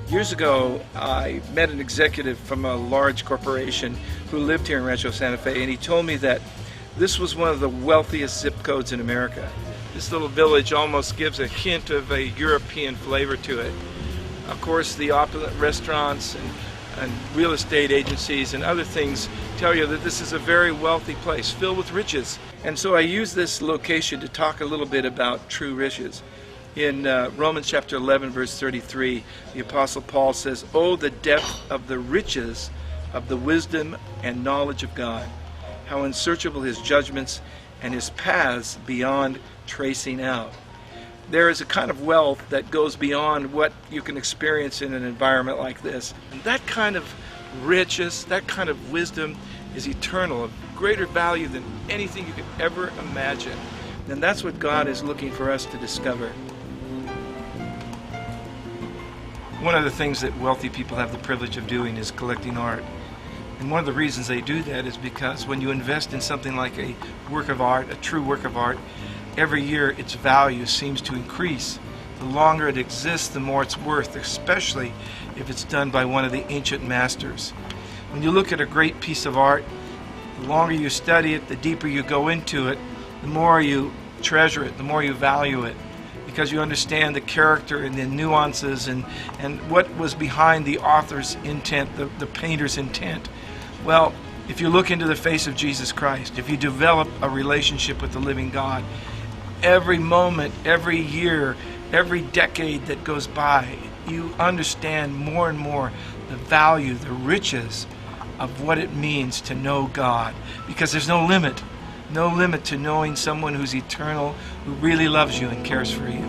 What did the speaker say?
Years ago, I met an executive from a large corporation who lived here in Rancho Santa Fe, and he told me that this was one of the wealthiest zip codes in America. This little village almost gives a hint of a European flavor to it. Of course, the opulent restaurants and real estate agencies and other things tell you that this is a very wealthy place, filled with riches. And so I use this location to talk a little bit about true riches. In Romans chapter 11, verse 33, the Apostle Paul says, "Oh, the depth of the riches of the wisdom and knowledge of God, how unsearchable his judgments and his paths beyond tracing out." There is a kind of wealth that goes beyond what you can experience in an environment like this. And that kind of riches, that kind of wisdom is eternal, of greater value than anything you could ever imagine. And that's what God is looking for us to discover. One of the things that wealthy people have the privilege of doing is collecting art. And one of the reasons they do that is because when you invest in something like a work of art, a true work of art, every year its value seems to increase. The longer it exists, the more it's worth, especially if it's done by one of the ancient masters. When you look at a great piece of art, the longer you study it, the deeper you go into it, the more you treasure it, the more you value it, because you understand the character and the nuances and what was behind the author's intent, the painter's intent. Well, if you look into the face of Jesus Christ, if you develop a relationship with the living God, every moment, every year, every decade that goes by, you understand more and more the value, the riches of what it means to know God. Because there's no limit to knowing someone who's eternal, who really loves you and cares for you.